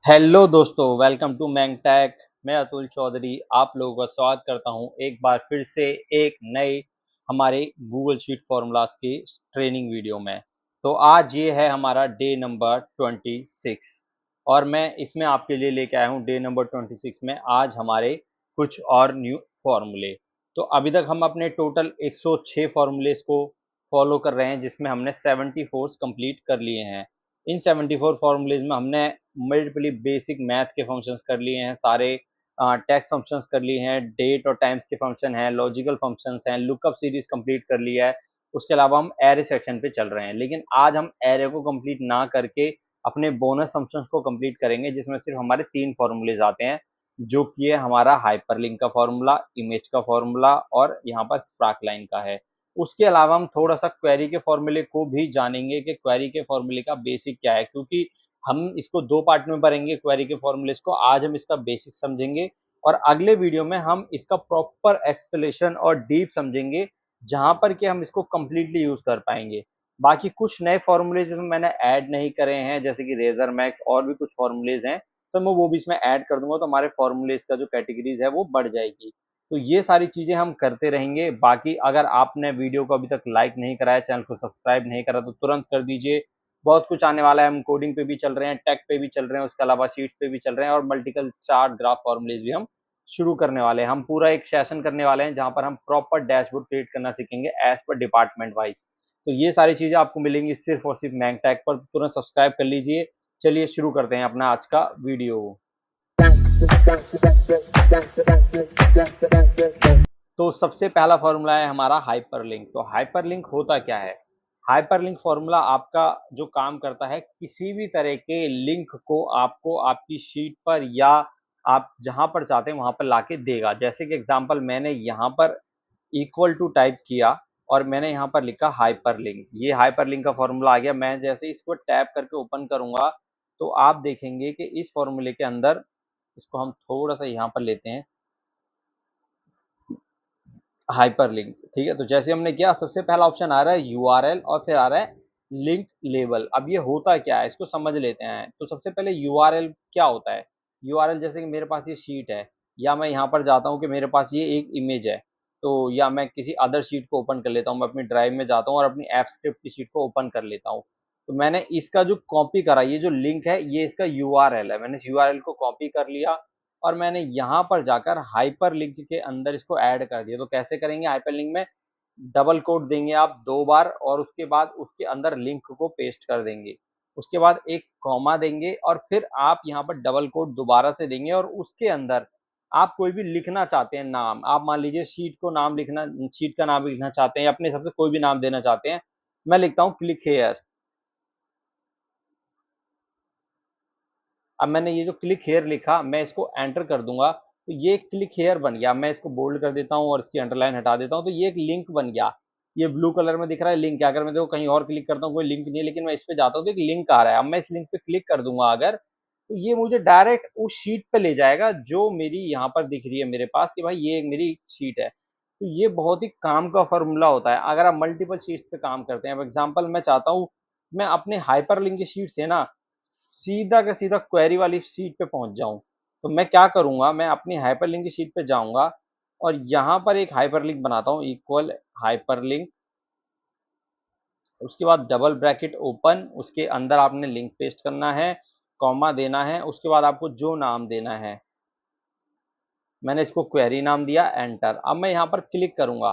Hello दोस्तों, welcome to मैंगटेक। मैं अतुल चौधरी आप लोगों का स्वागत करता हूं एक बार फिर से एक नए हमारे गूगल शीट फॉर्मूलाज की ट्रेनिंग वीडियो में। तो आज ये है हमारा डे नंबर 26 और मैं इसमें आपके लिए लेके आया हूं डे नंबर 26 में आज हमारे कुछ और न्यू फॉर्मूले। तो अभी तक हम अपने टोटल 106 फॉर्मूलेस को फॉलो कर रहे हैं जिसमें हमने 74 कंप्लीट कर लिए हैं। इन 74 फॉर्मूलेज में हमने मल्टीपली बेसिक मैथ के फंक्शंस कर लिए हैं, सारे टेक्स्ट फंक्शंस कर लिए हैं, डेट और टाइम्स के फंक्शन हैं, लॉजिकल फंक्शंस हैं, लुकअप सीरीज कंप्लीट कर लिया है। उसके अलावा हम एरे सेक्शन पे चल रहे हैं, लेकिन आज हम एरे को कंप्लीट ना करके अपने बोनस फंक्शंस को कंप्लीट करेंगे जिसमें सिर्फ हमारे 3 फॉर्मूलेज आते हैं, जो कि है हमारा हाइपरलिंक का फॉर्मूला, इमेज का फॉर्मूला और यहाँ पर स्पार्क लाइन का है। उसके अलावा हम थोड़ा-सा क्वेरी के फॉर्मूले को भी जानेंगे कि क्वेरी के फॉर्मूले का बेसिक क्या है, क्योंकि हम इसको 2 पार्ट में भरेंगे क्वेरी के फॉर्मूलेस को। आज हम इसका बेसिक समझेंगे और अगले वीडियो में हम इसका प्रॉपर एक्सप्लेनेशन और डीप समझेंगे, जहाँ पर कि हम इसको कंप्लीटली यूज़ कर पाएँगे। बाकी कुछ नए फॉर्मूलेज़ इसमें मैंने ऐड नहीं करे हैं, जैसे कि रेज़र मैक्स और भी कुछ फॉर्मूलेज़ हैं, तो मैं वो भी इसमें ऐड कर दूँगा, तो हमारे फॉर्मूलेज़ का जो कैटेगरीज़ है वो बढ़ जाएगी। तो ये सारी चीज़ें हम करते रहेंगे। बाकी अगर आपने वीडियो को अभी तक लाइक नहीं करा है, चैनल को सब्सक्राइब नहीं करा तो तुरंत कर दीजिए। बहुत कुछ आने वाला है, हम कोडिंग पे भी चल रहे हैं, टेक पे भी चल रहे हैं, उसके अलावा शीट्स पे भी चल रहे हैं और मल्टीपल चार्ट, ग्राफ, फॉर्मूलेज़ भी हम शुरू करने वाले हैं। हम पूरा एक सेशन करने वाले हैं जहाँ पर हम प्रॉपर डैशबोर्ड क्रिएट करना सीखेंगे एज़ पर डिपार्टमेंट वाइज़। तो ये सारी चीज़ें आपको मिलेंगी सिर्फ़ और सिर्फ़ मैंगटेक पर, तुरंत सब्सक्राइब कर लीजिए। चलिए शुरू करते हैं अपना आज का वीडियो। तो सबसे पहला फॉर्मूला है हमारा हाइपरलिंक। तो हाइपरलिंक होता क्या है? हाइपरलिंक फॉर्मूला आपका जो काम करता है, किसी भी तरह के लिंक को आपको आपकी शीट पर या आप जहां पर चाहते हैं वहां पर लाके देगा। जैसे कि एग्जांपल मैंने यहाँ पर इक्वल टू टाइप किया और मैंने यहाँ पर लिखा हाइपरलिंक। ये हाइपरलिंक का फॉर्मूला आ गया। मैं जैसे इसको टैप करके ओपन करूंगा तो आप देखेंगे कि इस फॉर्मूले के अंदर, इसको हम थोड़ा सा यहाँ पर लेते हैं, हाइपरलिंक। ठीक है, तो जैसे हमने किया सबसे पहला ऑप्शन आ रहा है यूआरएल और फिर आ रहा है लिंक लेबल। अब ये होता क्या है इसको समझ लेते हैं। तो सबसे पहले यूआरएल क्या होता है? यूआरएल जैसे कि मेरे पास ये शीट है, या मैं यहाँ पर जाता हूँ कि मेरे पास ये एक इमेज है, तो या मैं किसी अदर शीट को ओपन कर लेता हूँ, मैं अपनी ड्राइव में जाता हूँ और अपनी ऐप स्क्रिप्ट की शीट को ओपन कर लेता हूँ। तो मैंने इसका जो कॉपी करा, ये जो लिंक है ये इसका यूआरएल है। मैंने इस यूआरएल को कॉपी कर लिया और मैंने यहाँ पर जाकर हाइपरलिंक के अंदर इसको ऐड कर दिया। तो कैसे करेंगे? हाइपरलिंक में डबल कोट देंगे आप 2 बार और उसके बाद उसके अंदर लिंक को पेस्ट कर देंगे। उसके बाद एक कॉमा देंगे और फिर आप यहाँ पर डबल कोट दोबारा से देंगे और उसके अंदर आप कोई भी लिखना चाहते हैं नाम, आप मान लीजिए शीट को नाम लिखना, शीट का नाम लिखना चाहते हैं या अपने हिसाब से कोई भी नाम देना चाहते हैं। मैं लिखता हूँ क्लिक हेयर। अब मैंने ये जो क्लिक हेयर लिखा, मैं इसको एंटर कर दूंगा तो ये क्लिक हेयर बन गया। मैं इसको बोल्ड कर देता हूँ और इसकी अंडरलाइन हटा देता हूँ तो ये एक लिंक बन गया। ये ब्लू कलर में दिख रहा है लिंक। अगर मैं देखो कहीं और क्लिक करता हूँ कोई लिंक नहीं है, लेकिन मैं इस पे जाता हूँ तो एक लिंक आ रहा है। अब मैं इस लिंक पे क्लिक कर दूंगा अगर, तो ये मुझे डायरेक्ट उस शीट पे ले जाएगा जो मेरी यहाँ पर दिख रही है मेरे पास कि भाई ये एक मेरी शीट है। तो ये बहुत ही काम का फॉर्मूला होता है अगर आप मल्टीपल शीट्स पे काम करते हैं। अब एग्जाम्पल मैं चाहता हूँ मैं अपने हाइपरलिंक की शीट से ना सीधा का सीधा क्वेरी वाली शीट पे पहुंच जाऊं, तो मैं क्या करूंगा, मैं अपनी हाइपरलिंक की शीट पे जाऊंगा और यहां पर एक हाइपरलिंक बनाता हूं, इक्वल हाइपरलिंक। उसके बाद डबल ब्रैकेट ओपन, उसके अंदर आपने लिंक पेस्ट करना है, कॉमा देना है, उसके बाद आपको जो नाम देना है, मैंने इसको क्वेरी नाम दिया, एंटर। अब मैं यहाँ पर क्लिक करूंगा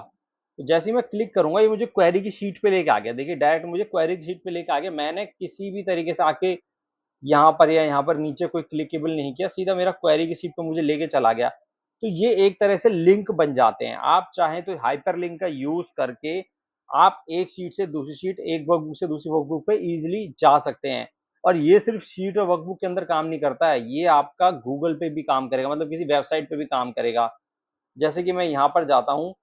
तो जैसे ही मैं क्लिक करूंगा ये मुझे क्वेरी की शीट पे लेके आ गया। देखिए डायरेक्ट मुझे क्वेरी की शीट पे लेके आ गया। मैंने किसी भी तरीके से आके यहाँ पर या यहाँ पर नीचे कोई क्लिकेबल नहीं किया, सीधा मेरा क्वेरी की सीट पे मुझे लेके चला गया। तो ये एक तरह से लिंक बन जाते हैं। आप चाहें तो हाइपरलिंक का यूज करके आप एक शीट से दूसरी शीट, एक वर्कबुक से दूसरी वर्कबुक पे इजीली जा सकते हैं। और ये सिर्फ शीट और वर्कबुक के अंदर काम नहीं करता है, ये आपका गूगल पे भी काम करेगा, मतलब किसी वेबसाइट पे भी काम करेगा। जैसे कि मैं यहाँ पर जाता हूँ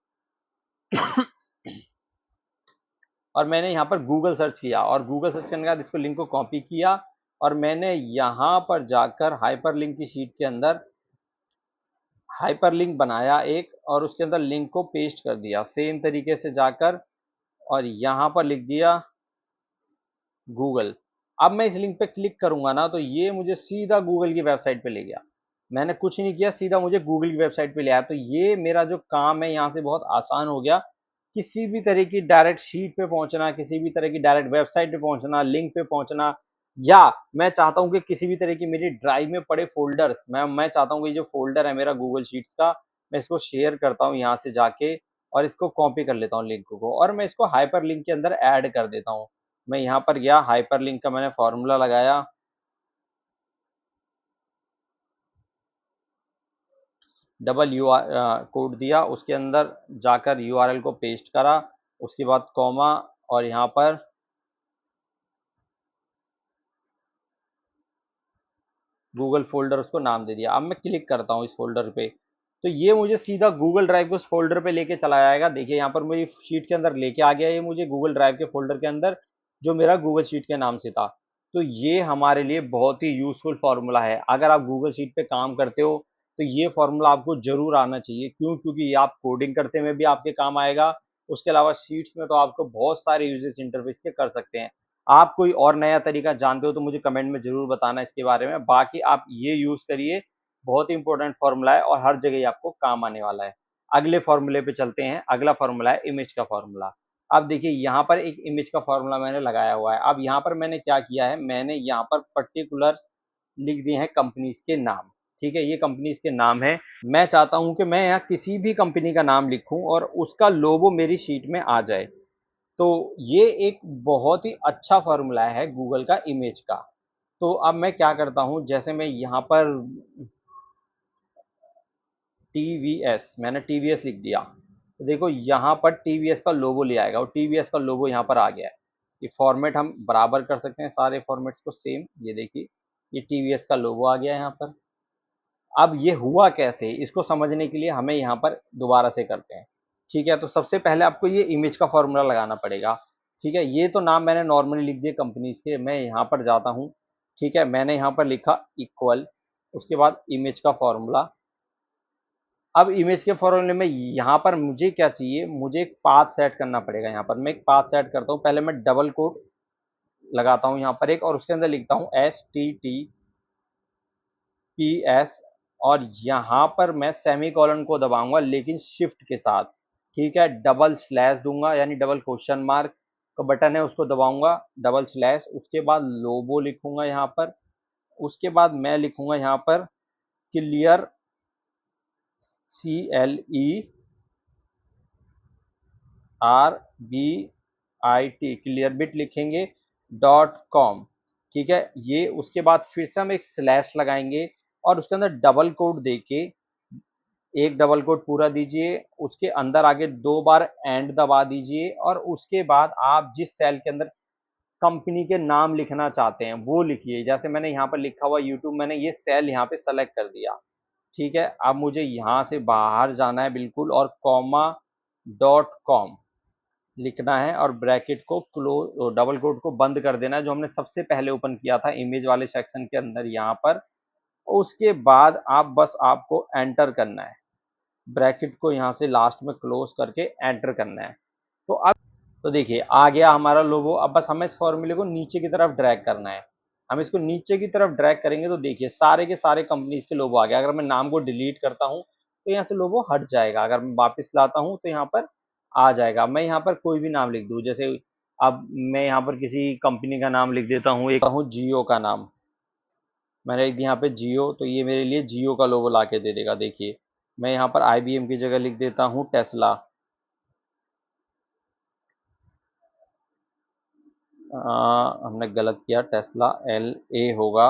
और मैंने यहाँ पर गूगल सर्च किया और गूगल सर्च करने के बाद इसको लिंक को कॉपी किया और मैंने यहाँ पर जाकर हाइपरलिंक की शीट के अंदर हाइपरलिंक बनाया एक और उसके अंदर लिंक को पेस्ट कर दिया सेम तरीके से जाकर और यहाँ पर लिख दिया गूगल। अब मैं इस लिंक पे क्लिक करूंगा ना, तो ये मुझे सीधा गूगल की वेबसाइट पे ले गया। मैंने कुछ नहीं किया, सीधा मुझे गूगल की वेबसाइट पे ले आया। तो ये मेरा जो काम है यहाँ से बहुत आसान हो गया। किसी भी तरह की डायरेक्ट शीट पे पहुंचना, किसी भी तरह की डायरेक्ट वेबसाइट पे पहुंचना, लिंक पे पहुंचना, या मैं चाहता हूं कि किसी भी तरह की मेरी ड्राइव में पड़े फोल्डर्स, मैं चाहता हूं कि जो फोल्डर है मेरा गूगल शीट्स का, मैं इसको शेयर करता हूं यहाँ से जाके, और इसको कॉपी कर लेता हूँ लिंक को, और मैं इसको हाइपर लिंक के अंदर ऐड कर देता हूँ। मैं यहाँ पर गया, हाइपर लिंक का मैंने फॉर्मूला लगाया, डबल यू कोड दिया, उसके अंदर जाकर यूआरएल को पेस्ट करा, उसके बाद कॉमा, और यहाँ पर गूगल फोल्डर उसको नाम दे दिया। अब मैं क्लिक करता हूँ इस फोल्डर पे, तो ये मुझे सीधा गूगल ड्राइव के उस फोल्डर पे लेके चला जाएगा। देखिए यहाँ पर मुझे शीट के अंदर लेके आ गया, ये मुझे गूगल ड्राइव के फोल्डर के अंदर, जो मेरा गूगल शीट के नाम से था। तो ये हमारे लिए बहुत ही यूजफुल फॉर्मूला है। अगर आप गूगल शीट पे काम करते हो तो ये फॉर्मूला आपको जरूर आना चाहिए। क्यों? क्योंकि ये आप कोडिंग करते में भी आपके काम आएगा। उसके अलावा शीट्स में तो आपको बहुत सारे यूजेस इंटरफेस के कर सकते हैं। आप कोई और नया तरीका जानते हो तो मुझे कमेंट में जरूर बताना इसके बारे में। बाकी आप ये यूज करिए, बहुत ही इंपॉर्टेंट फॉर्मूला है और हर जगह ही आपको काम आने वाला है। अगले फॉर्मूले पे चलते हैं। अगला फॉर्मूला है इमेज का फॉर्मूला। अब देखिए यहाँ पर एक इमेज का फॉर्मूला मैंने लगाया हुआ है। अब यहाँ पर मैंने क्या किया है, मैंने यहाँ पर पर्टिकुलर लिख दिए हैं कंपनीज के नाम। ठीक है, ये कंपनीज के नाम है। मैं चाहता हूं कि मैं यहाँ किसी भी कंपनी का नाम लिखूं और उसका लोगो मेरी शीट में आ जाए। तो ये एक बहुत ही अच्छा फॉर्मूला है गूगल का इमेज का। तो अब मैं क्या करता हूं, जैसे मैं यहाँ पर टीवीएस, मैंने टीवीएस लिख दिया, तो देखो यहाँ पर टीवीएस का लोगो ले आएगा, और टीवीएस का लोगो यहाँ पर आ गया है। ये फॉर्मेट हम बराबर कर सकते हैं सारे फॉर्मेट्स को सेम। ये देखिए, ये टीवीएस का लोगो आ गया है यहाँ पर। अब ये हुआ कैसे, इसको समझने के लिए हमें यहाँ पर दोबारा से करते हैं। ठीक है, तो सबसे पहले आपको ये इमेज का फॉर्मूला लगाना पड़ेगा। ठीक है, ये तो नाम मैंने नॉर्मली लिख दिए कंपनीज के। मैं यहाँ पर जाता हूँ, ठीक है, मैंने यहाँ पर लिखा इक्वल, उसके बाद इमेज का फॉर्मूला। अब इमेज के फॉर्मूले में यहाँ पर मुझे क्या चाहिए, मुझे एक पाथ सेट करना पड़ेगा। यहाँ पर मैं एक पाथ सेट करता हूँ। पहले मैं डबल कोट लगाता हूँ यहाँ पर एक, और उसके अंदर लिखता हूँ HTTPS, और यहाँ पर मैं सेमी कॉलन को दबाऊंगा लेकिन शिफ्ट के साथ। ठीक है, डबल स्लैश दूंगा, यानी डबल क्वेश्चन मार्क का बटन है उसको दबाऊंगा, डबल स्लैश, उसके बाद लोगो लिखूंगा यहाँ पर। उसके बाद मैं लिखूंगा यहाँ पर क्लियर, CLERBIT, क्लियर बिट लिखेंगे, .com। ठीक है, ये उसके बाद फिर से हम एक स्लैश लगाएंगे, और उसके अंदर डबल कोड देके एक डबल कोट पूरा दीजिए, उसके अंदर आगे 2 बार एंड दबा दीजिए, और उसके बाद आप जिस सेल के अंदर कंपनी के नाम लिखना चाहते हैं वो लिखिए। जैसे मैंने यहाँ पर लिखा हुआ यूट्यूब, मैंने ये सेल यहाँ पे सेलेक्ट कर दिया। ठीक है, अब मुझे यहाँ से बाहर जाना है बिल्कुल, और कॉमा .com लिखना है, और ब्रैकेट को क्लोज, डबल कोट को बंद कर देना है, जो हमने सबसे पहले ओपन किया था इमेज वाले सेक्शन के अंदर यहाँ पर। उसके बाद आप बस आपको एंटर करना है, ब्रैकेट को यहाँ से लास्ट में क्लोज करके एंटर करना है। तो अब तो देखिए आ गया हमारा लोगो। अब बस हमें इस फॉर्मूले को नीचे की तरफ ड्रैग करना है। हम इसको नीचे की तरफ ड्रैग करेंगे तो देखिए सारे के सारे कंपनीज के लोगो आ गया। अगर मैं नाम को डिलीट करता हूँ तो यहाँ से लोगो हट जाएगा, अगर मैं वापस लाता हूँ तो यहाँ पर आ जाएगा। मैं यहाँ पर कोई भी नाम लिख दूँ, जैसे अब मैं यहाँ पर किसी कंपनी का नाम लिख देता हूँ, एक हूँ जियो का नाम, मैंने लिख दिया यहाँ पे जियो, तो ये मेरे लिए जियो का लोगो ला के दे देगा। देखिए मैं यहाँ पर IBM की जगह लिख देता हूँ टेस्ला। हमने गलत किया, टेस्ला LA होगा,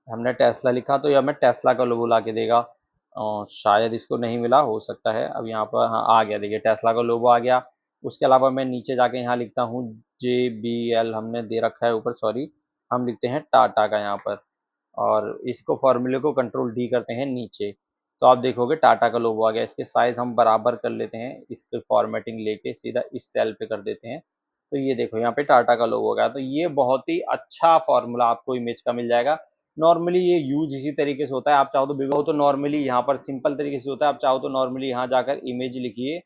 हमने टेस्ला लिखा तो यह हमें टेस्ला का लोगो ला के देगा। शायद इसको नहीं मिला, हो सकता है। अब यहाँ पर हाँ आ गया, देखिए टेस्ला का लोगो आ गया। उसके अलावा मैं नीचे जाके यहाँ लिखता हूँ JBL, हमने दे रखा है ऊपर, सॉरी, हम लिखते हैं टाटा का यहाँ पर, और इसको फॉर्मूले को कंट्रोल D करते हैं नीचे, तो आप देखोगे टाटा का लोगो आ गया। इसके साइज हम बराबर कर लेते हैं, इसके फॉर्मेटिंग लेके सीधा इस सेल पे कर देते हैं, तो ये देखो यहाँ पे टाटा का लोगो आ गया। तो ये बहुत ही अच्छा फॉर्मूला आपको इमेज का मिल जाएगा। नॉर्मली ये यूज इसी तरीके से होता है। आप चाहो तो बिगो, तो नॉर्मली यहाँ पर सिंपल तरीके से होता है। आप चाहो तो नॉर्मली यहाँ जाकर इमेज लिखिए,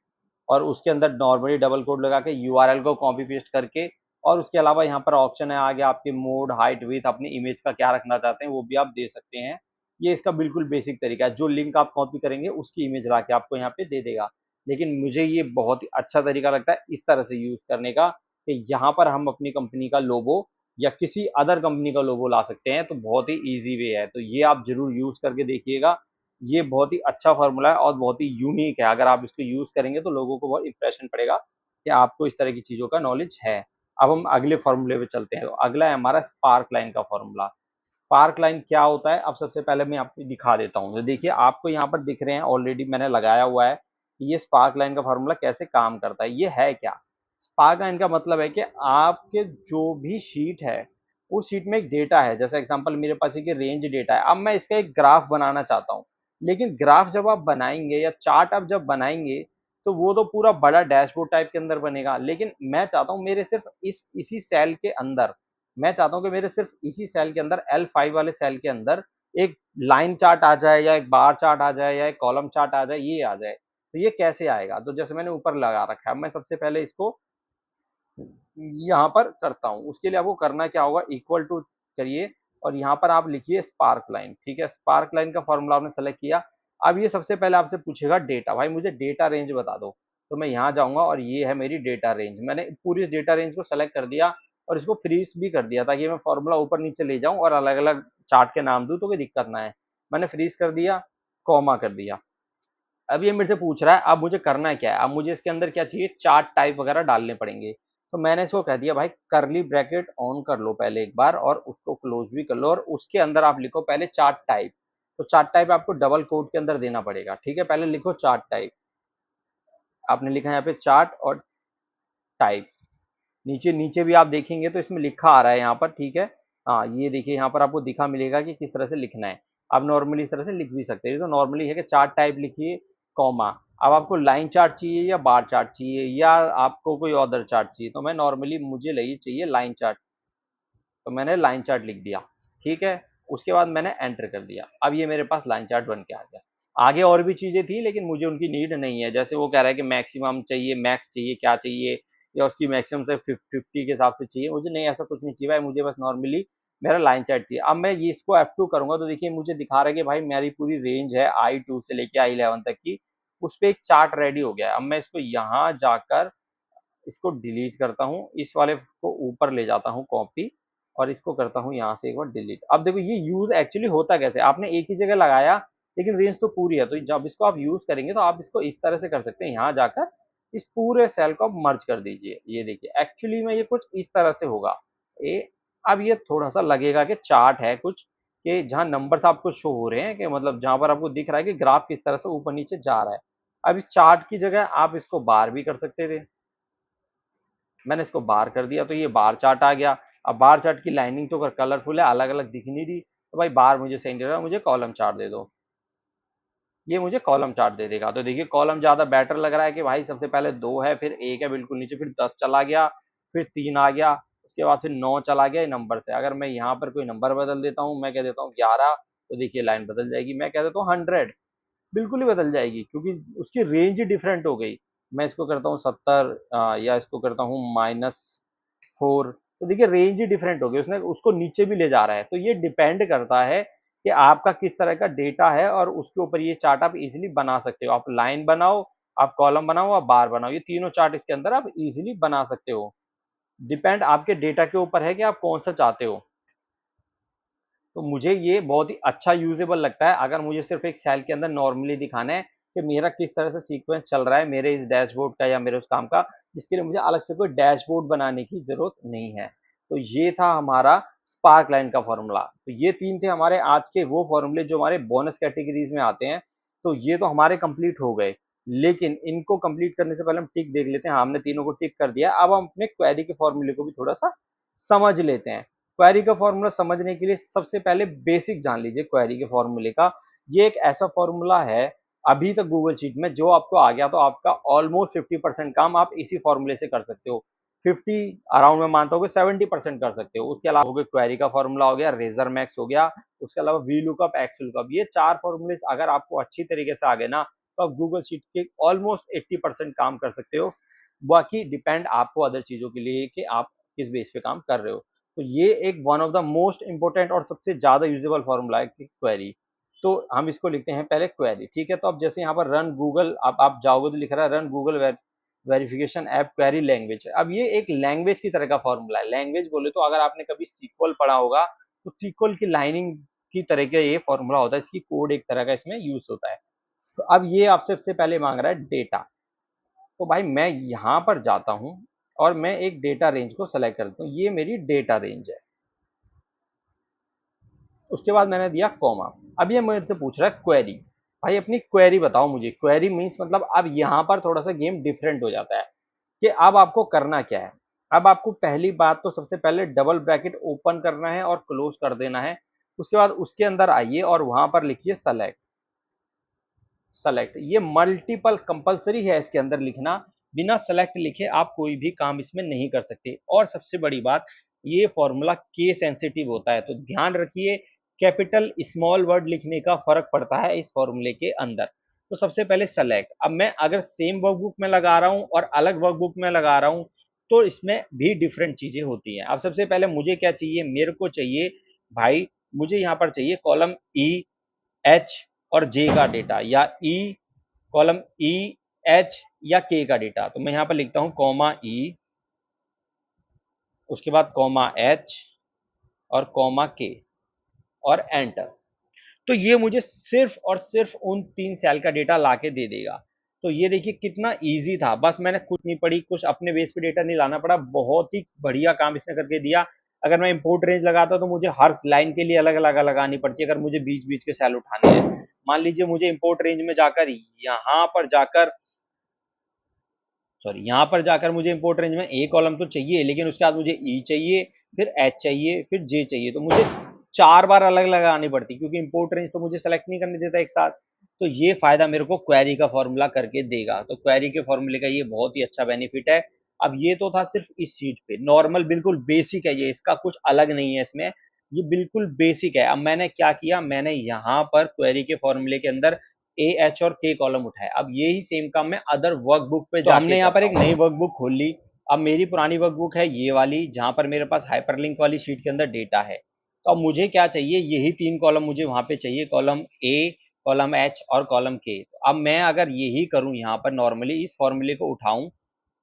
और उसके अंदर नॉर्मली डबल कोड लगा के URL को कॉपी पेस्ट करके, और उसके अलावा यहाँ पर ऑप्शन है आगे आपके मोड, हाइट, विड्थ, अपनी इमेज का क्या रखना चाहते हैं वो भी आप दे सकते हैं। ये इसका बिल्कुल बेसिक तरीका है, जो लिंक आप कॉपी करेंगे उसकी इमेज ला के आपको यहाँ पे दे देगा। लेकिन मुझे ये बहुत ही अच्छा तरीका लगता है इस तरह से यूज करने का, कि यहाँ पर हम अपनी कंपनी का लोगो या किसी अदर कंपनी का लोगो ला सकते हैं, तो बहुत ही इजी वे है। तो ये आप जरूर यूज करके देखिएगा। ये बहुत ही अच्छा फॉर्मूला है और बहुत ही यूनिक है। अगर आप इसको यूज करेंगे तो लोगों को बहुत इंप्रेशन पड़ेगा कि आपको इस तरह की चीजों का नॉलेज है। अब हम अगले फॉर्मूले पे चलते हैं। तो अगला है हमारा स्पार्क लाइन का फॉर्मूला। स्पार्क लाइन क्या होता है, अब सबसे पहले मैं आपको दिखा देता हूँ। तो देखिए आपको यहाँ पर दिख रहे हैं, ऑलरेडी मैंने लगाया हुआ है कि ये स्पार्क लाइन का फॉर्मूला कैसे काम करता है। ये है क्या, स्पार्क लाइन का मतलब है कि आपके जो भी शीट है उस शीट में एक डेटा है। जैसे एग्जांपल मेरे पास एक रेंज डेटा है, अब मैं इसका एक ग्राफ बनाना चाहता हूँ। लेकिन ग्राफ जब आप बनाएंगे या चार्ट आप जब बनाएंगे तो वो तो पूरा बड़ा डैशबोर्ड टाइप के अंदर बनेगा। लेकिन मैं चाहता हूँ मेरे सिर्फ इसी सेल के अंदर, मैं चाहता हूँ कि मेरे सिर्फ इसी सेल के अंदर L5 वाले सेल के अंदर एक लाइन चार्ट आ जाए या एक बार चार्ट आ जाए या एक कॉलम चार्ट आ जाए, ये आ जाए। तो ये कैसे आएगा, तो जैसे मैंने ऊपर लगा रखा है, मैं सबसे पहले इसको यहाँ पर करता हूँ। उसके लिए आपको करना क्या होगा, इक्वल टू करिए और यहाँ पर आप लिखिए स्पार्क लाइन। ठीक है, स्पार्क लाइन का फॉर्मूला आपने सेलेक्ट किया। अब ये सबसे पहले आपसे पूछेगा डेटा, भाई मुझे डेटा रेंज बता दो। तो मैं यहाँ जाऊंगा और ये है मेरी डेटा रेंज। मैंने पूरी इस डेटा रेंज को सेलेक्ट कर दिया और इसको फ्रीज भी कर दिया ताकि मैं फॉर्मूला ऊपर नीचे ले जाऊं और अलग अलग चार्ट के नाम दूं तो कोई दिक्कत ना है। मैंने फ्रीज कर दिया, कॉमा कर दिया। अब ये मेरे से पूछ रहा है अब मुझे करना क्या है, अब मुझे इसके अंदर क्या चाहिए, चार्ट टाइप वगैरह डालने पड़ेंगे। तो मैंने इसको कह दिया भाई करली ब्रैकेट ऑन कर लो पहले एक बार और उसको क्लोज भी कर लो और उसके अंदर आप लिखो पहले चार्ट टाइप। तो चार्ट टाइप आपको डबल कोट के अंदर देना पड़ेगा। ठीक है, पहले लिखो चार्ट टाइप। आपने लिखा है यहाँ पे चार्ट और टाइप। नीचे नीचे भी आप देखेंगे तो इसमें लिखा आ रहा है यहाँ पर। ठीक है, हाँ ये देखिए यहाँ पर आपको दिखा मिलेगा कि किस तरह से लिखना है। आप नॉर्मली इस तरह से लिख भी सकते हैं। तो नॉर्मली है कि चार्ट टाइप लिखिए, कॉमा। अब आपको लाइन चार्ट चाहिए या बार चार्ट चाहिए या आपको कोई अदर चार्ट चाहिए, तो मैं नॉर्मली मुझे लगी चाहिए लाइन चार्ट, तो मैंने लाइन चार्ट लिख दिया। ठीक है, उसके बाद मैंने एंटर कर दिया। अब ये मेरे पास लाइन चार्ट बन के आ गया। आगे और भी चीजें थी लेकिन मुझे उनकी नीड नहीं है। जैसे वो कह रहा है कि मैक्सिमम चाहिए, मैक्स चाहिए, क्या चाहिए, या उसकी मैक्सिमम से 50 के हिसाब से चाहिए, मुझे नहीं ऐसा कुछ नहीं चाहिए भाई, मुझे बस नॉर्मली मेरा लाइन चार्ट चाहिए। अब मैं ये इसको F2 करूंगा तो देखिए मुझे दिखा रहा है कि भाई मेरी पूरी रेंज है I2 से लेके I11 तक की, उस पर एक चार्ट रेडी हो गया है। अब मैं इसको यहाँ जाकर इसको डिलीट करता हूँ, इस वाले को ऊपर ले जाता हूँ कॉपी और इसको करता हूँ यहाँ से एक बार डिलीट। अब देखो ये यूज एक्चुअली होता कैसे, आपने एक ही जगह लगाया लेकिन रेंज तो पूरी है। तो जब इसको आप यूज करेंगे तो आप इसको इस तरह से कर सकते हैं, यहाँ जाकर इस पूरे सेल को आप मर्ज कर दीजिए। ये देखिए एक्चुअली में ये कुछ इस तरह से होगा। ए अब ये थोड़ा सा लगेगा कि चार्ट है कुछ, कि जहाँ नंबर्स आपको शो हो रहे हैं, कि मतलब जहां पर आपको दिख रहा है कि ग्राफ किस तरह से ऊपर नीचे जा रहा है। अब इस चार्ट की जगह आप इसको बार भी कर सकते थे। मैंने इसको बार कर दिया तो ये बार चार्ट आ गया। अब बार चार्ट की लाइनिंग तो कलरफुल है, अलग अलग दिख नहीं रही, तो भाई बार मुझे सही नहीं लग रहा, मुझे कॉलम चार्ट दे दो। ये मुझे कॉलम चार्ट दे देगा। तो देखिए कॉलम ज्यादा बेटर लग रहा है कि भाई सबसे पहले 2 है, फिर 1 है बिल्कुल नीचे, फिर 10 चला गया, फिर 3 आ गया, उसके बाद फिर 9 चला गया नंबर से। अगर मैं यहाँ पर कोई नंबर बदल देता हूँ, मैं कह देता हूँ 11, तो देखिए लाइन बदल जाएगी। मैं कह देता हूँ 100, बिल्कुल ही बदल जाएगी क्योंकि उसकी रेंज ही डिफरेंट हो गई। मैं इसको करता हूँ 70 या इसको करता हूँ -4, तो देखिए रेंज ही डिफरेंट हो गई, उसने उसको नीचे भी ले जा रहा है। तो ये डिपेंड करता है कि आपका किस तरह का डेटा है और उसके ऊपर ये चार्ट आप इजीली बना सकते हो। आप लाइन बनाओ, आप कॉलम बनाओ, आप बार बनाओ, ये तीनों चार्ट इसके अंदर आप इजीली बना सकते हो। डिपेंड आपके डेटा के ऊपर है कि आप कौन सा चाहते हो। तो मुझे ये बहुत ही अच्छा यूजेबल लगता है। अगर मुझे सिर्फ एक सेल के अंदर नॉर्मली दिखाना है कि मेरा किस तरह से सीक्वेंस चल रहा है मेरे इस डैशबोर्ड का या मेरे उस काम का, जिसके लिए मुझे अलग से कोई डैशबोर्ड बनाने की जरूरत नहीं है। तो ये था हमारा स्पार्क लाइन का फॉर्मूला। तो ये 3 थे हमारे आज के वो फॉर्मूले जो हमारे बोनस कैटेगरीज में आते हैं। तो ये तो हमारे कंप्लीट हो गए, लेकिन इनको कंप्लीट करने से पहले हम टिक देख लेते हैं। हाँ, हमने तीनों को टिक कर दिया। अब हम अपने क्वेरी के फॉर्मूले को भी थोड़ा सा समझ लेते हैं। क्वेरी का फॉर्मूला समझने के लिए सबसे पहले बेसिक जान लीजिए क्वेरी के फॉर्मूले का। ये एक ऐसा फॉर्मूला है अभी तक गूगल शीट में जो आपको आ गया तो आपका ऑलमोस्ट 50% काम आप इसी फॉर्मूले से कर सकते हो। 50 अराउंड में मानता हूँ कि 70% कर सकते हो। उसके अलावा हो गया क्वेरी का फॉर्मूला, हो गया रेजर मैक्स, हो गया उसके अलावा वी लुकअप, एक्स लुकअप। ये 4 फॉर्मूले अगर आपको अच्छी तरीके से आ गए ना तो आप गूगल शीट के ऑलमोस्ट 80% काम कर सकते हो। बाकी डिपेंड आपको अदर चीजों के लिए कि आप किस बेस पे काम कर रहे हो। तो ये एक one of the most important और सबसे ज्यादा यूजेबल फॉर्मूला है कि क्वेरी। तो हम इसको लिखते हैं पहले क्वेरी, ठीक है। तो अब जैसे यहाँ पर रन गूगल, अब आप जाओगे तो लिख रहा है run Google verification app query language. अब ये एक लैंग्वेज की तरह का फॉर्मूला है। लैंग्वेज बोले तो अगर आपने कभी सीक्वल पढ़ा होगा तो सीक्वल की लाइनिंग की तरह का ये फॉर्मूला होता है, इसकी कोड एक तरह का इसमें यूज होता है। तो अब ये आपसे सबसे पहले मांग रहा है डेटा। तो भाई मैं यहाँ पर जाता हूँ और मैं एक डेटा रेंज को सेलेक्ट करता हूँ, ये मेरी डेटा रेंज है। उसके बाद मैंने दिया कॉमा। अब ये मेरे से पूछ रहा है क्वेरी। भाई अपनी क्वेरी बताओ मुझे। क्वेरी मीन्स मतलब अब यहाँ पर थोड़ा सा गेम डिफरेंट हो जाता है कि अब आपको करना क्या है। अब आपको पहली बात तो सबसे पहले डबल ब्रैकेट ओपन करना है और क्लोज कर देना है। उसके बाद उसके अंदर आइए और वहां पर लिखिए सेलेक्ट। सेलेक्ट ये मल्टीपल कंपलसरी है इसके अंदर लिखना। बिना सेलेक्ट लिखे आप कोई भी काम इसमें नहीं कर सकते। और सबसे बड़ी बात, ये फॉर्मूला के सेंसिटिव होता है, तो ध्यान रखिए कैपिटल स्मॉल वर्ड लिखने का फर्क पड़ता है इस फॉर्मूले के अंदर। तो सबसे पहले सेलेक्ट। अब मैं अगर सेम वर्कबुक में लगा रहा हूं और अलग वर्कबुक में लगा रहा हूं तो इसमें भी डिफरेंट चीजें होती हैं। अब सबसे पहले मुझे क्या चाहिए, मेरे को चाहिए भाई, मुझे यहाँ पर चाहिए कॉलम ई एच और जे का डेटा, या ई कॉलम ई एच या के का डेटा। तो मैं यहां पर लिखता हूं कॉमा ई, उसके बाद कॉमा एच और कॉमा के और एंटर। तो ये मुझे सिर्फ और सिर्फ उन 3 सेल का डेटा लाके दे देगा। तो ये देखिए कितना इजी था, बस मैंने कुछ नहीं पढ़ी, कुछ अपने बेस पे डेटा नहीं लाना पड़ा, बहुत ही बढ़िया काम इसने करके दिया। अगर मैं इंपोर्ट रेंज लगाता तो मुझे हर लाइन के लिए अलग अलग लगानी पड़ती, अगर मुझे बीच बीच के सेल उठाने हैं। मान लीजिए मुझे इंपोर्ट रेंज में जाकर यहाँ पर जाकर सॉरी यहाँ पर जाकर मुझे इंपोर्ट रेंज में ए कॉलम तो चाहिए, लेकिन उसके बाद मुझे ई चाहिए, फिर एच चाहिए, फिर जे चाहिए। तो मुझे 4 बार अलग लगानी पड़ती, क्योंकि इंपोर्ट रेंज तो मुझे सेलेक्ट नहीं करने देता एक साथ। तो ये फायदा मेरे को क्वेरी का फॉर्मूला करके देगा। तो क्वेरी के फॉर्मूले का ये बहुत ही अच्छा बेनिफिट है। अब ये तो था सिर्फ इस सीट पे नॉर्मल, बिल्कुल बेसिक है ये, इसका कुछ अलग नहीं है इसमें, ये बिल्कुल बेसिक है। अब मैंने क्या किया, मैंने यहाँ पर क्वेरी के फॉर्मूले के अंदर ए एच और के कॉलम उठाए। अब यही सेम काम मैं अदर वर्कबुक पे तो हमने यहाँ पर एक नई वर्कबुक खोल ली। अब मेरी पुरानी वर्कबुक है ये वाली, जहां पर मेरे पास हाइपरलिंक वाली शीट के अंदर डेटा है। तो अब मुझे क्या चाहिए, यही 3 कॉलम मुझे वहां पे चाहिए, कॉलम ए, कॉलम एच और कॉलम के। अब मैं अगर यही करूं, यहाँ पर नॉर्मली इस फॉर्मूले को उठाऊं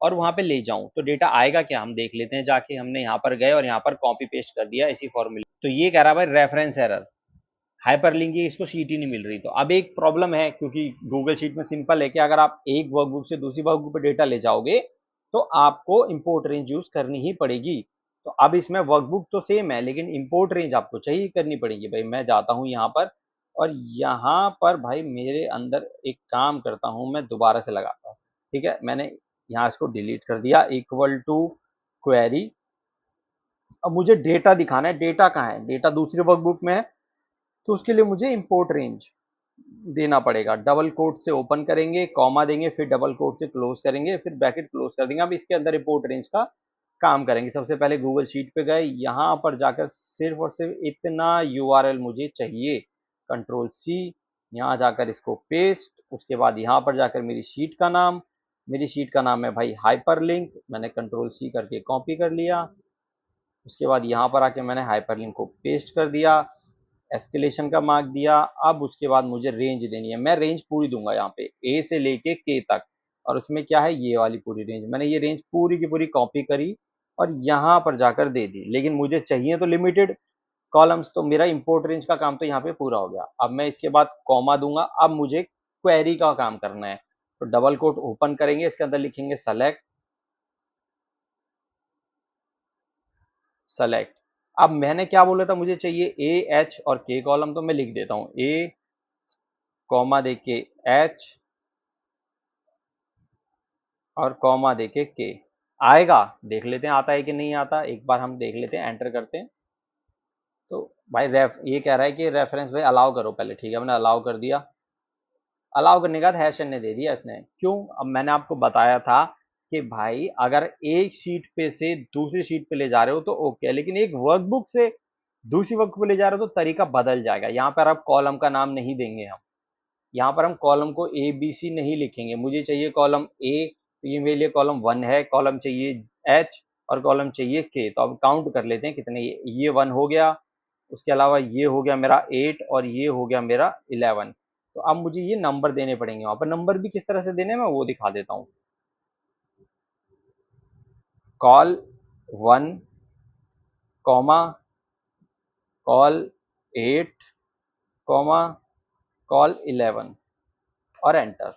और वहां पे ले जाऊं तो डेटा आएगा क्या, हम देख लेते हैं जाके। हमने यहाँ पर गए और यहाँ पर कॉपी पेस्ट कर दिया इसी फॉर्मूले। तो ये कह रहा है भाई रेफरेंस एरर, हाइपरलिंक की इसको शीट ही नहीं मिल रही। तो अब एक प्रॉब्लम है, क्योंकि गूगल शीट में सिंपल है कि अगर आप एक वर्कबुक से दूसरी वर्कबुक पे डेटा ले जाओगे तो आपको इंपोर्ट रेंज यूज करनी ही पड़ेगी। तो अब इसमें वर्कबुक तो सेम है, लेकिन इंपोर्ट रेंज आपको चाहिए करनी पड़ेगी। भाई मैं जाता हूं यहाँ पर और यहाँ पर भाई मेरे अंदर एक काम करता हूं, मैं दोबारा से लगाता हूँ। ठीक है, मैंने यहाँ इसको डिलीट कर दिया, इक्वल टू क्वेरी। अब मुझे डेटा दिखाना है, डेटा कहाँ है, डेटा दूसरी वर्कबुक में है। तो उसके लिए मुझे इंपोर्ट रेंज देना पड़ेगा। डबल कोट से ओपन करेंगे, कॉमा देंगे, फिर डबल कोट से क्लोज करेंगे, फिर ब्रैकेट क्लोज कर देंगे। अब इसके अंदर इंपोर्ट रेंज का काम करेंगे। सबसे पहले गूगल शीट पे गए, यहाँ पर जाकर सिर्फ और सिर्फ इतना यूआरएल मुझे चाहिए, कंट्रोल सी, यहाँ जाकर इसको पेस्ट। उसके बाद यहाँ पर जाकर मेरी शीट का नाम, मेरी शीट का नाम है भाई हाइपरलिंक, मैंने कंट्रोल सी करके कॉपी कर लिया। उसके बाद यहाँ पर आके मैंने हाइपरलिंक को पेस्ट कर दिया, एस्केलेशन का मार्क दिया। अब उसके बाद मुझे रेंज देनी है, मैं रेंज पूरी दूंगा यहाँ पे ए से लेके के तक। और उसमें क्या है, ये वाली पूरी रेंज, मैंने ये रेंज पूरी की पूरी कॉपी करी और यहाँ पर जाकर दे दी। लेकिन मुझे चाहिए तो लिमिटेड कॉलम्स, तो मेरा इंपोर्ट रेंज का काम तो यहाँ पे पूरा हो गया। अब मैं इसके बाद कॉमा दूंगा। अब मुझे क्वेरी का काम करना है, तो डबल कोट ओपन करेंगे, इसके अंदर लिखेंगे सेलेक्ट। सेलेक्ट। अब मैंने क्या बोला था, मुझे चाहिए ए एच और के कॉलम, तो मैं लिख देता हूं ए कॉमा देके एच और कॉमा देके के। आएगा, देख लेते हैं आता है कि नहीं आता, एक बार हम देख लेते हैं, एंटर करते हैं। तो भाई रेफ ये कह रहा है कि रेफरेंस भाई अलाउ करो पहले, ठीक है, मैंने अलाउ कर दिया। अलाउ करने के बाद हैश ने दे दिया इसने, क्यों, अब मैंने आपको बताया था कि भाई अगर एक शीट पे से दूसरी शीट पे ले जा रहे हो तो ओके, लेकिन एक वर्कबुक से दूसरी वर्कबुक पे ले जा रहे हो तो तरीका बदल जाएगा। यहाँ पर अब कॉलम का नाम नहीं देंगे हम, यहाँ पर हम कॉलम को ए बी सी नहीं लिखेंगे। मुझे चाहिए कॉलम ए, तो ये मेरे लिए कॉलम 1 है, कॉलम चाहिए एच और कॉलम चाहिए के। तो अब काउंट कर लेते हैं कितने, ये 1 हो गया, उसके अलावा ये हो गया मेरा 8 और ये हो गया मेरा 11। तो अब मुझे ये नंबर देने पड़ेंगे, वहां पर नंबर भी किस तरह से देने हैं मैं वो दिखा देता हूँ। Call 1 comma call 8 comma call 11 और एंटर।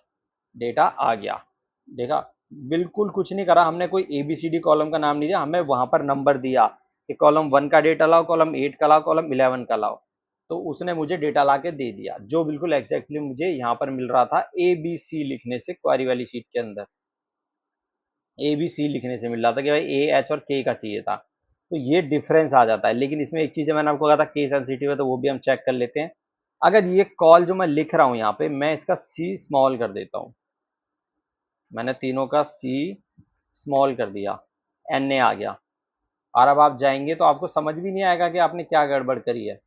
डेटा आ गया। देखा, बिल्कुल कुछ नहीं करा हमने, कोई एबीसीडी कॉलम का नाम नहीं दिया, हमें वहां पर नंबर दिया कि कॉलम 1 का डेटा लाओ, कॉलम 8 का लाओ, कॉलम 11 का लाओ। तो उसने मुझे डेटा ला के दे दिया, जो बिल्कुल एग्जैक्टली मुझे यहाँ पर मिल रहा था ए बी सी लिखने से, क्वेरी वाली शीट के अंदर ए बी सी लिखने से मिल रहा था कि भाई ए एच और के का चाहिए था। तो ये डिफरेंस आ जाता है। लेकिन इसमें एक चीज है, मैंने आपको कहा था के सेंसिटिव है, तो वो भी हम चेक कर लेते हैं। अगर ये कॉल जो मैं लिख रहा हूँ यहाँ पे, मैं इसका सी स्मॉल कर देता हूँ, मैंने तीनों का सी स्मॉल कर दिया, एन ए आ गया। और अब आप जाएंगे तो आपको समझ भी नहीं आएगा कि आपने क्या गड़बड़ करी है,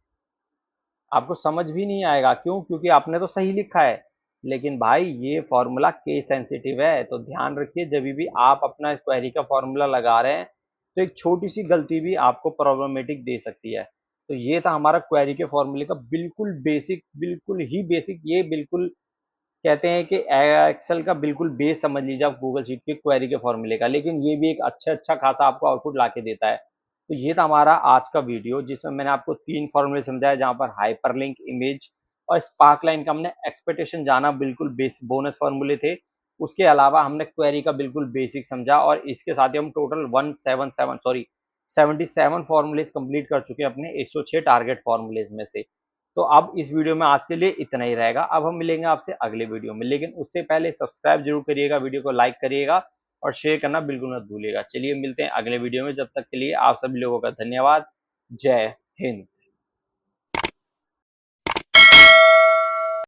आपको समझ भी नहीं आएगा। क्यों? क्योंकि आपने तो सही लिखा है। लेकिन भाई ये फॉर्मूला केस सेंसिटिव है, तो ध्यान रखिए जब भी आप अपना क्वेरी का फॉर्मूला लगा रहे हैं, तो एक छोटी सी गलती भी आपको प्रॉब्लमेटिक दे सकती है। तो ये था हमारा क्वेरी के फॉर्मूले का बिल्कुल बेसिक, बिल्कुल ही बेसिक, ये बिल्कुल कहते हैं कि एक्सेल का बिल्कुल बेस समझ लीजिए आप गूगल शीट के क्वेरी के फॉर्मूले का। लेकिन ये भी एक अच्छा अच्छा खासा आपको आउटपुट ला के देता है। तो ये था हमारा आज का वीडियो, जिसमें मैंने आपको 3 फॉर्मूले समझाया, जहां पर हाइपरलिंक, इमेज और स्पार्क लाइन का हमने एक्सपेक्टेशन जाना, बिल्कुल बेस बोनस फॉर्मूले थे। उसके अलावा हमने क्वेरी का बिल्कुल बेसिक समझा, और इसके साथ ही हम टोटल 77 फॉर्मूलेज कंप्लीट कर चुके हैं अपने 106 टारगेट फॉर्मूलेज में से। तो अब इस वीडियो में आज के लिए इतना ही रहेगा। अब हम मिलेंगे आपसे अगले वीडियो में, लेकिन उससे पहले सब्सक्राइब जरूर करिएगा, वीडियो को लाइक करिएगा और शेयर करना बिल्कुल मत भूलिएगा। चलिए मिलते हैं अगले वीडियो में, जब तक के लिए आप सभी लोगों का धन्यवाद। जय हिंद।